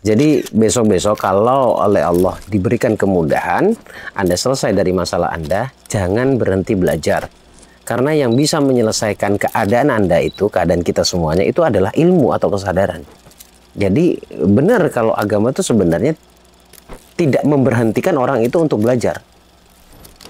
Jadi besok-besok kalau oleh Allah diberikan kemudahan, Anda selesai dari masalah Anda, jangan berhenti belajar. Karena yang bisa menyelesaikan keadaan Anda itu, keadaan kita semuanya itu adalah ilmu atau kesadaran. Jadi benar kalau agama itu sebenarnya tidak memberhentikan orang itu untuk belajar.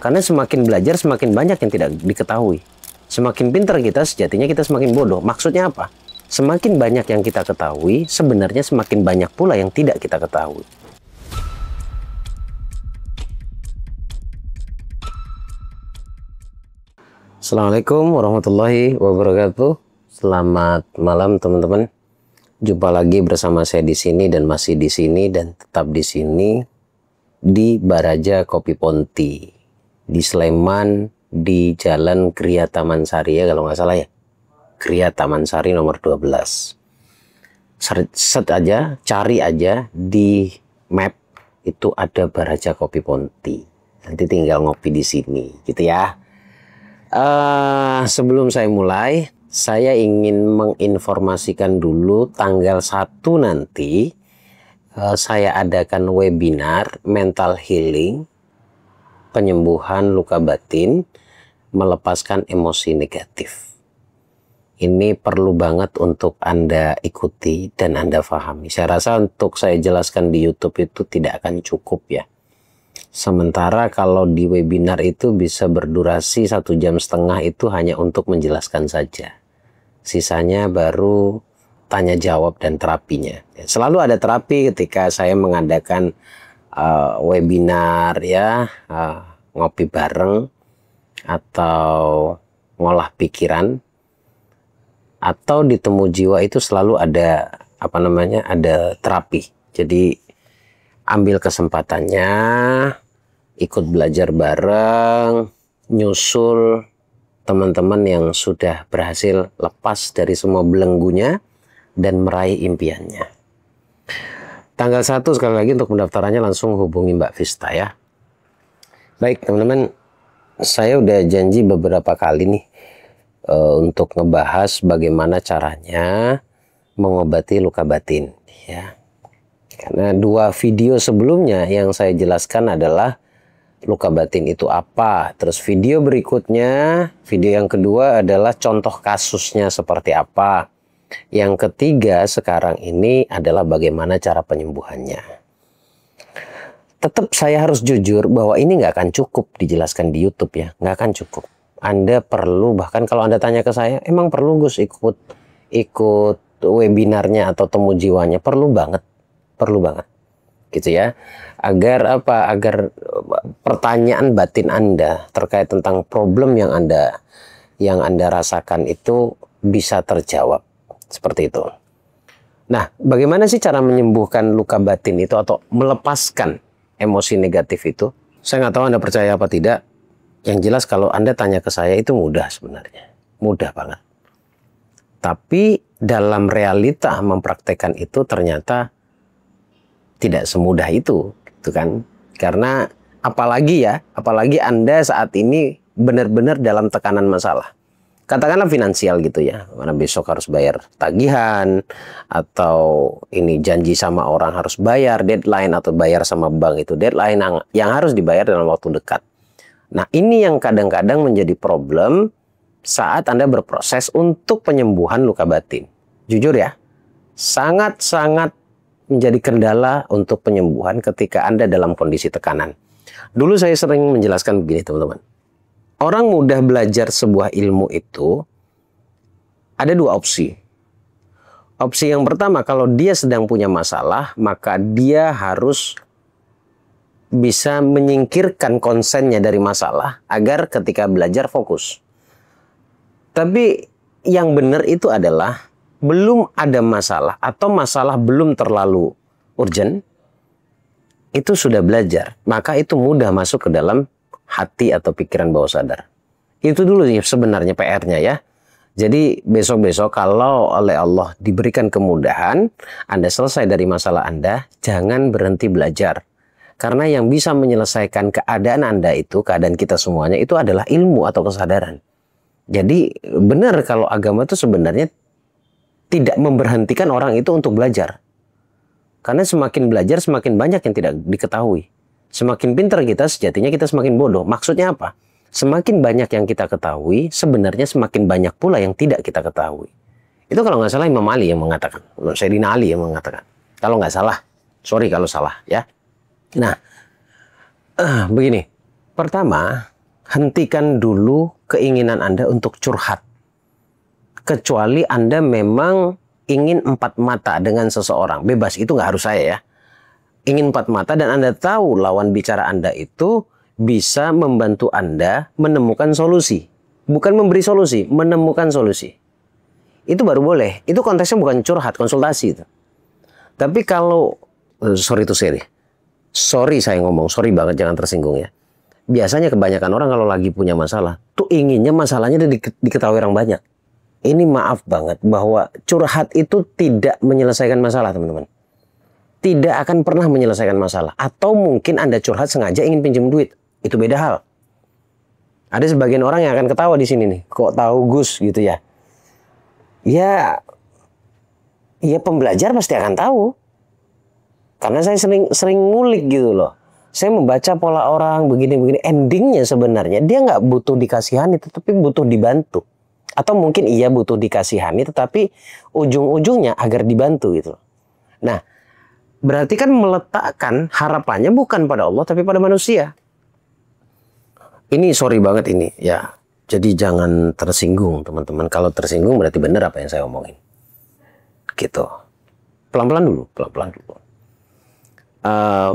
Karena semakin belajar semakin banyak yang tidak diketahui. Semakin pintar kita sejatinya kita semakin bodoh. Maksudnya apa? Semakin banyak yang kita ketahui, sebenarnya semakin banyak pula yang tidak kita ketahui. Assalamualaikum warahmatullahi wabarakatuh. Selamat malam teman-teman. Jumpa lagi bersama saya di sini dan masih di sini dan tetap di sini di Baraja Kopi Ponti di Sleman di Jalan Gria Taman Sari ya kalau nggak salah ya. Gria Taman Sari nomor 12. Set aja, cari aja di map itu ada Baraja Kopi Ponti. Nanti tinggal ngopi di sini gitu ya. Sebelum saya mulai, saya ingin menginformasikan dulu tanggal 1 nanti saya adakan webinar mental healing, penyembuhan luka batin, melepaskan emosi negatif. Ini perlu banget untuk Anda ikuti dan Anda pahami. Saya rasa untuk saya jelaskan di YouTube itu tidak akan cukup ya. Sementara kalau di webinar itu bisa berdurasi 1,5 jam itu hanya untuk menjelaskan saja. Sisanya baru tanya jawab dan terapinya. Selalu ada terapi ketika saya mengadakan webinar ya, ngopi bareng atau ngolah pikiran atau di Temu Jiwa itu selalu ada ada terapi. Jadi ambil kesempatannya, ikut belajar bareng, nyusul teman-teman yang sudah berhasil lepas dari semua belenggunya dan meraih impiannya. Tanggal 1 sekali lagi untuk pendaftarannya langsung hubungi Mbak Vista ya. Baik teman-teman, saya udah janji beberapa kali nih untuk ngebahas bagaimana caranya mengobati luka batin ya. Karena 2 video sebelumnya yang saya jelaskan adalah luka batin itu apa. Terus video berikutnya, video yang kedua adalah contoh kasusnya seperti apa. Yang ketiga sekarang ini adalah bagaimana cara penyembuhannya. Tetap saya harus jujur bahwa ini nggak akan cukup dijelaskan di YouTube ya. Nggak akan cukup. Anda perlu, bahkan kalau Anda tanya ke saya, emang perlu Gus ikut webinarnya atau Temu Jiwanya? Perlu banget gitu ya, agar pertanyaan batin Anda terkait tentang problem yang Anda rasakan itu bisa terjawab seperti itu. Nah, bagaimana sih cara menyembuhkan luka batin itu atau melepaskan emosi negatif itu? Saya nggak tahu Anda percaya apa tidak. Yang jelas kalau Anda tanya ke saya itu mudah sebenarnya, mudah banget. Tapi dalam realita mempraktekkan itu ternyata tidak semudah itu, gitu kan? Karena apalagi Anda saat ini benar-benar dalam tekanan masalah. Katakanlah finansial gitu ya, mana besok harus bayar tagihan, atau ini janji sama orang harus bayar, deadline, atau bayar sama bank itu deadline yang harus dibayar dalam waktu dekat. Nah ini yang kadang-kadang menjadi problem saat Anda berproses untuk penyembuhan luka batin. Jujur ya, sangat-sangat menjadi kendala untuk penyembuhan ketika Anda dalam kondisi tekanan. Dulu saya sering menjelaskan begini teman-teman. Orang mudah belajar sebuah ilmu itu ada 2 opsi. Opsi yang pertama, kalau dia sedang punya masalah, maka dia harus bisa menyingkirkan konsennya dari masalah agar ketika belajar fokus. Tapi yang benar itu adalah belum ada masalah atau masalah belum terlalu urgent, itu sudah belajar, maka itu mudah masuk ke dalam hati atau pikiran bawah sadar. Itu dulu sebenarnya PR-nya ya. Jadi besok-besok kalau oleh Allah diberikan kemudahan, Anda selesai dari masalah Anda, jangan berhenti belajar. Karena yang bisa menyelesaikan keadaan Anda itu, keadaan kita semuanya itu adalah ilmu atau kesadaran. Jadi benar kalau agama itu sebenarnya tidak memberhentikan orang itu untuk belajar. Karena semakin belajar, semakin banyak yang tidak diketahui. Semakin pintar kita, sejatinya kita semakin bodoh. Maksudnya apa? Semakin banyak yang kita ketahui, sebenarnya semakin banyak pula yang tidak kita ketahui. Itu kalau nggak salah Imam Ali yang mengatakan. Sayyidina Ali yang mengatakan. Kalau nggak salah. Sorry kalau salah ya. Nah, begini. Pertama, hentikan dulu keinginan Anda untuk curhat. Kecuali Anda memang ingin empat mata dengan seseorang, bebas, itu nggak harus saya ya. Ingin empat mata dan Anda tahu lawan bicara Anda itu bisa membantu Anda menemukan solusi. Bukan memberi solusi, menemukan solusi. Itu baru boleh. Itu konteksnya bukan curhat, konsultasi itu. Tapi kalau, sorry to say, sorry saya ngomong, sorry banget, jangan tersinggung ya. Biasanya kebanyakan orang kalau lagi punya masalah, tuh inginnya masalahnya diketahui orang banyak. Ini maaf banget bahwa curhat itu tidak menyelesaikan masalah, teman-teman. Tidak akan pernah menyelesaikan masalah. Atau mungkin Anda curhat sengaja ingin pinjam duit. Itu beda hal. Ada sebagian orang yang akan ketawa di sini nih. Kok tahu Gus gitu ya? Ya pembelajar pasti akan tahu. Karena saya sering ngulik gitu loh. Saya membaca pola orang begini-begini. Endingnya sebenarnya dia nggak butuh dikasihani, tetapi butuh dibantu. Atau mungkin ia butuh dikasihani, tetapi ujung-ujungnya agar dibantu gitu. Nah, berarti kan meletakkan harapannya bukan pada Allah, tapi pada manusia. Ini sorry banget ini ya. Jadi jangan tersinggung teman-teman. Kalau tersinggung berarti benar apa yang saya omongin. Gitu. Pelan-pelan dulu, pelan-pelan dulu.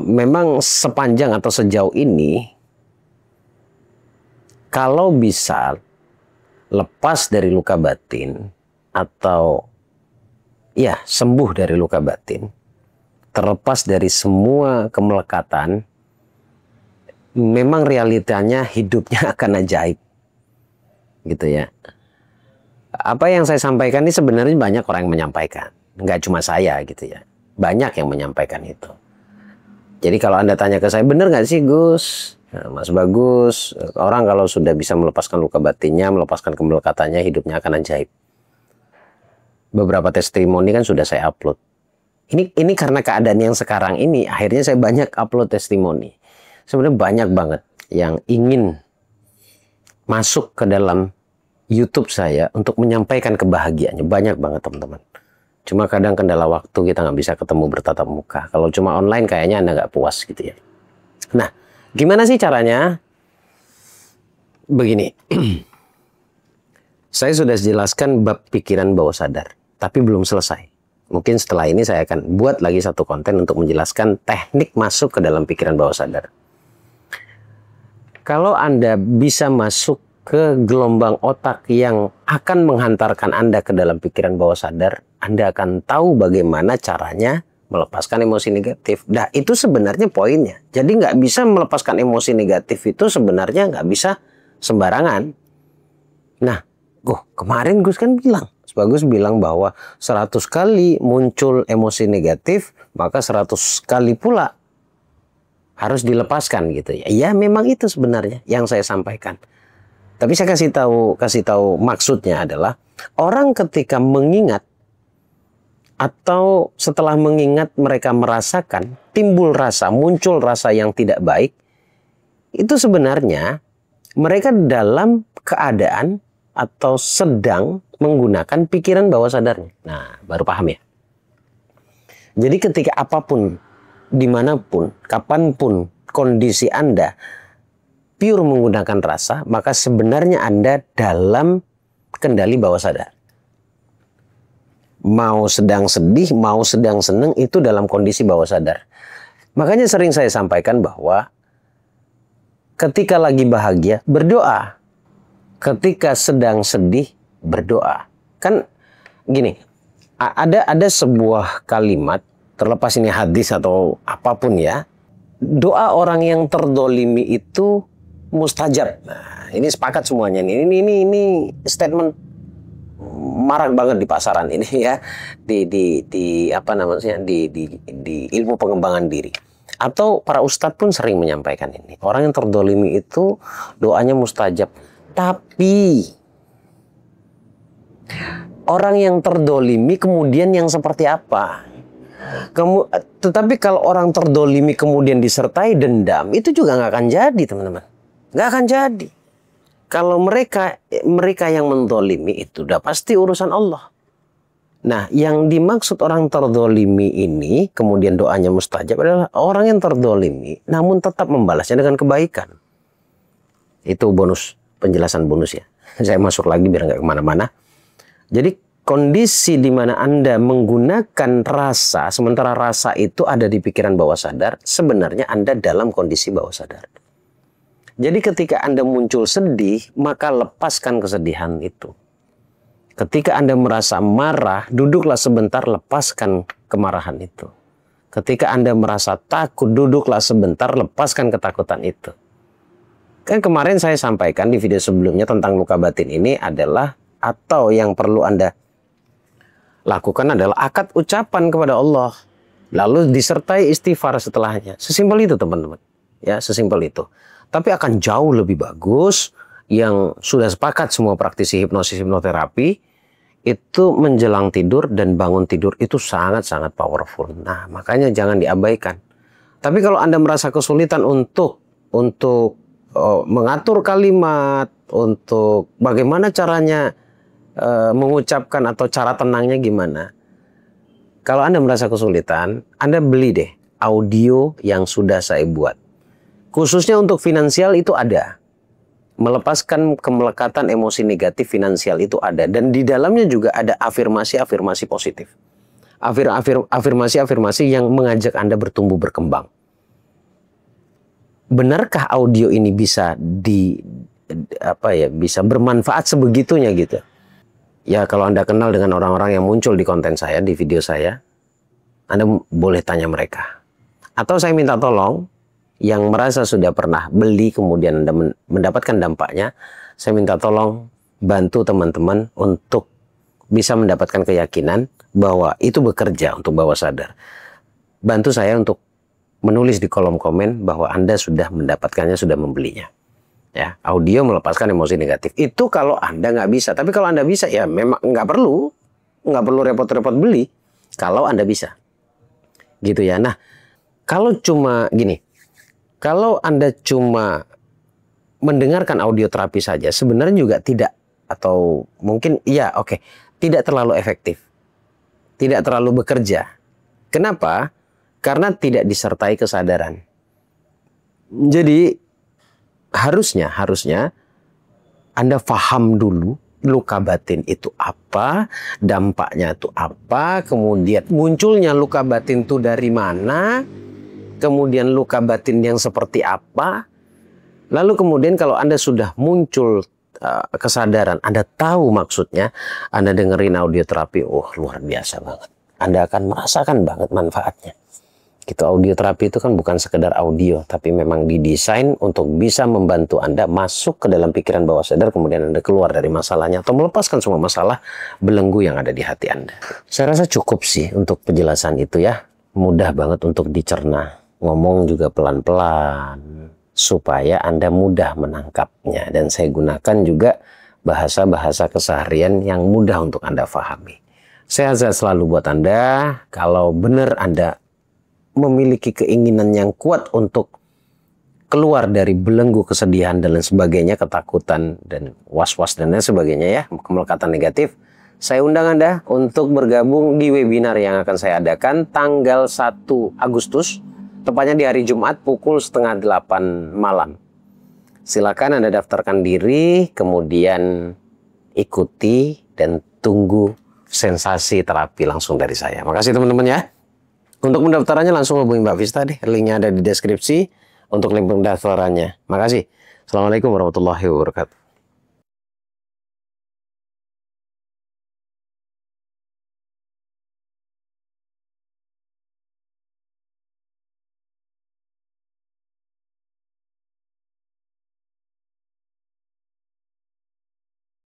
Memang sepanjang atau sejauh ini, kalau bisa lepas dari luka batin atau ya sembuh dari luka batin, terlepas dari semua kemelekatan, memang realitanya hidupnya akan ajaib gitu ya. Apa yang saya sampaikan ini sebenarnya banyak orang yang menyampaikan, nggak cuma saya gitu ya, banyak yang menyampaikan itu. Jadi kalau Anda tanya ke saya, bener nggak sih Gus? Nah, Mas Bagus, orang kalau sudah bisa melepaskan luka batinnya, melepaskan kemelekatannya, hidupnya akan ajaib. Beberapa testimoni kan sudah saya upload. Ini karena keadaan yang sekarang ini, akhirnya saya banyak upload testimoni. Sebenarnya banyak banget yang ingin masuk ke dalam YouTube saya untuk menyampaikan kebahagiaannya. Banyak banget teman-teman. Cuma kadang kendala waktu, kita nggak bisa ketemu bertatap muka. Kalau cuma online kayaknya Anda nggak puas gitu ya. Nah, gimana sih caranya? Begini, saya sudah jelaskan bab pikiran bawah sadar, tapi belum selesai. Mungkin setelah ini saya akan buat lagi satu konten untuk menjelaskan teknik masuk ke dalam pikiran bawah sadar. Kalau Anda bisa masuk ke gelombang otak yang akan menghantarkan Anda ke dalam pikiran bawah sadar, Anda akan tahu bagaimana caranya melepaskan emosi negatif. Nah, itu sebenarnya poinnya. Jadi nggak bisa melepaskan emosi negatif itu sebenarnya nggak bisa sembarangan. Nah, kemarin Gus kan bilang, Bagus bilang bahwa 100 kali muncul emosi negatif, maka 100 kali pula harus dilepaskan gitu ya. Ya memang itu sebenarnya yang saya sampaikan. Tapi saya kasih tahu maksudnya adalah orang ketika mengingat atau setelah mengingat mereka merasakan muncul rasa yang tidak baik, itu sebenarnya mereka dalam keadaan atau sedang menggunakan pikiran bawah sadarnya. Nah, baru paham ya. Jadi ketika apapun, dimanapun, kapanpun kondisi Anda pure menggunakan rasa, maka sebenarnya Anda dalam kendali bawah sadar. Mau sedang sedih, mau sedang senang, itu dalam kondisi bawah sadar. Makanya sering saya sampaikan bahwa ketika lagi bahagia, berdoa. Ketika sedang sedih, berdoa. Kan gini, ada sebuah kalimat, terlepas ini hadis atau apapun ya, doa orang yang terdolimi itu mustajab. Nah, ini sepakat semuanya nih. Ini statement marak banget di pasaran ini ya, di apa namanya, di ilmu pengembangan diri. Atau para ustadz pun sering menyampaikan ini. Orang yang terdolimi itu doanya mustajab. Tapi orang yang terdolimi kemudian yang seperti apa? Tetapi kalau orang terdolimi kemudian disertai dendam, itu juga nggak akan jadi, teman-teman. Nggak akan jadi. Kalau mereka yang mendolimi itu udah pasti urusan Allah. Nah, yang dimaksud orang terdolimi ini, kemudian doanya mustajab adalah orang yang terdolimi, namun tetap membalasnya dengan kebaikan. Itu penjelasan bonus ya. Saya masuk lagi biar nggak kemana-mana. Jadi kondisi di mana Anda menggunakan rasa, sementara rasa itu ada di pikiran bawah sadar, sebenarnya Anda dalam kondisi bawah sadar. Jadi ketika Anda muncul sedih, maka lepaskan kesedihan itu. Ketika Anda merasa marah, duduklah sebentar, lepaskan kemarahan itu. Ketika Anda merasa takut, duduklah sebentar, lepaskan ketakutan itu. Kan kemarin saya sampaikan di video sebelumnya tentang luka batin ini adalah, atau yang perlu Anda lakukan adalah akad ucapan kepada Allah. Lalu disertai istighfar setelahnya. Sesimpel itu teman-teman. Ya, sesimpel itu. Tapi akan jauh lebih bagus yang sudah sepakat semua praktisi hipnosis hipnoterapi itu menjelang tidur dan bangun tidur itu sangat-sangat powerful. Nah, makanya jangan diabaikan. Tapi kalau Anda merasa kesulitan untuk mengatur kalimat, untuk bagaimana caranya mengucapkan atau cara tenangnya gimana. Kalau Anda merasa kesulitan, Anda beli deh audio yang sudah saya buat. Khususnya untuk finansial itu ada. Melepaskan kemelekatan emosi negatif finansial itu ada. Dan di dalamnya juga ada afirmasi-afirmasi positif. Afirmasi-afirmasi yang mengajak Anda bertumbuh berkembang. Benarkah audio ini bisa bisa bermanfaat sebegitunya gitu? Ya kalau Anda kenal dengan orang-orang yang muncul di konten saya, di video saya, Anda boleh tanya mereka. Atau saya minta tolong, yang merasa sudah pernah beli kemudian Anda mendapatkan dampaknya, saya minta tolong bantu teman-teman untuk bisa mendapatkan keyakinan bahwa itu bekerja untuk bawah sadar. Bantu saya untuk menulis di kolom komen bahwa Anda sudah mendapatkannya, sudah membelinya. Ya, audio melepaskan emosi negatif. Itu kalau Anda nggak bisa. Tapi kalau Anda bisa, ya memang nggak perlu repot-repot beli. Kalau Anda bisa. Gitu ya. Nah, kalau cuma gini. Kalau Anda cuma mendengarkan audio terapi saja, sebenarnya juga tidak, atau mungkin tidak terlalu efektif. Tidak terlalu bekerja. Kenapa? Karena tidak disertai kesadaran. Jadi harusnya Anda paham dulu luka batin itu apa, dampaknya itu apa, kemudian munculnya luka batin itu dari mana, kemudian luka batin yang seperti apa. Lalu kemudian kalau Anda sudah muncul kesadaran, Anda tahu maksudnya, Anda dengerin audio terapi, luar biasa banget. Anda akan merasakan banget manfaatnya. Gitu, audio terapi itu kan bukan sekedar audio, tapi memang didesain untuk bisa membantu Anda masuk ke dalam pikiran bawah sadar, kemudian Anda keluar dari masalahnya atau melepaskan semua masalah belenggu yang ada di hati Anda. Saya rasa cukup sih untuk penjelasan itu ya. Mudah banget untuk dicerna. Ngomong juga pelan-pelan supaya Anda mudah menangkapnya, dan saya gunakan juga bahasa-bahasa keseharian yang mudah untuk Anda pahami. Sehat-sehat selalu buat Anda. Kalau benar Anda memiliki keinginan yang kuat untuk keluar dari belenggu kesedihan dan lain sebagainya, ketakutan dan was-was dan lain sebagainya ya, kemelekatan negatif, saya undang Anda untuk bergabung di webinar yang akan saya adakan tanggal 1 Agustus, tepatnya di hari Jumat pukul 7:30 malam. Silakan Anda daftarkan diri, kemudian ikuti dan tunggu sensasi terapi langsung dari saya. Makasih teman-teman ya. Untuk pendaftarannya langsung hubungi Mbak Vista deh. Linknya ada di deskripsi untuk link pendaftarannya. Makasih. Assalamualaikum warahmatullahi wabarakatuh.